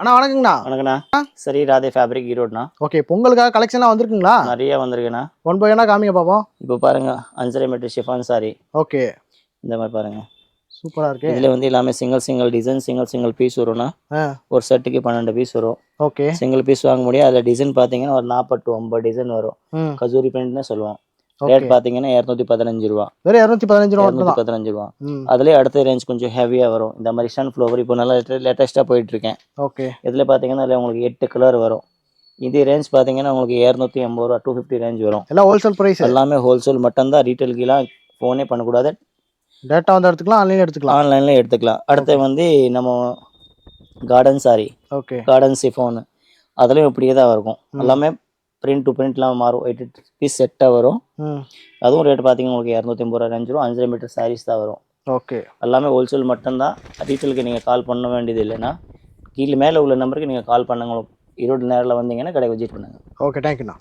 அண்ணா வணக்கங்கண்ணா. வணக்கண்ணா. சரி Radhe fabric ஈரோடுண்ணா. Okay, பொங்கலுக்காக கலெக்ஷன்லாம் வந்திருக்குங்களா? நிறைய வந்திருக்குண்ணா. ஒன் பை ஒன்னா காமிங்க பாப்போம். இப்போ பாருங்க 5.5 மீட்டர் ஷிஃபான் சாரி. ஓகே, இந்த மாதிரி பாருங்க. சூப்பரா இருக்கு. இதுல வந்து எல்லாமே சிங்கிள் டிசைன் சிங்கிள் பீஸ் வரும்ண்ணா. ஒரு செட்டுக்கு 12 பீஸ் வரும். ஓகே, சிங்கிள் பீஸ் வாங்க முடியாது. அதில் டிசைன் பார்த்தீங்கன்னா ஒரு 40 to 50 டிசைன் வரும். கசூரி பிரிண்ட் தான் சொல்லுவோம். ரேட் பார்த்தீங்கன்னா 215 ரூபா. வெறும் 215 ரூபா மட்டும் தான். 215 ரூபா. அதுலேயே அடுத்த ரேஞ்ச் கொஞ்சம் ஹெவியாக வரும். இந்த மாதிரி சன்ஃப்ளவர் இப்போ நல்லா லேட்டஸ்ட்டாக போயிட்டு இருக்கேன். ஓகே, இதில் பார்த்தீங்கன்னா அதில் உங்களுக்கு 8 கலர் வரும். இது ரேஞ்ச் பார்த்தீங்கன்னா உங்களுக்கு 280 ரூபா 250 ரேஞ்ச் வரும். எல்லாம் ஹோல்சேல் பிரைஸ். எல்லாமே ஹோல்சேல் மட்டும்தான். ரீட்டைலுக்குலாம் ஃபோனே பண்ணக்கூடாது. டேட்டா வந்து எடுத்துக்கலாம், ஆன்லைனில் எடுத்துக்கலாம். ஆன்லைனில் எடுத்துக்கலாம். அடுத்து வந்து நம்ம garden sorry. Okay, garden chiffon அதுலேயும் இப்படியே தான் இருக்கும். எல்லாமே பிரிண்ட் டு பிரிண்ட்லாம் மாறும். 8 பீஸ் செட்டாக வரும். அதுவும் ரேட் பார்த்தீங்கன்னா உங்களுக்கு 280 ரூபா ரேஞ்ச் வரும். 5 மீட்டர் சாரீஸ் தான் வரும். ஓகே, எல்லாமே ஹோல்சேல் மட்டும்தான். ரீட்டெயிலுக்கு நீங்கள் கால் பண்ண வேண்டியது இல்லைன்னா கீழே மேலே உள்ள நம்பருக்கு நீங்கள் கால் பண்ணுங்க. ஈரோடு நேரில் வந்தீங்கன்னா கடை விசிட் பண்ணுங்கள். ஓகே, தேங்க்யூண்ணா.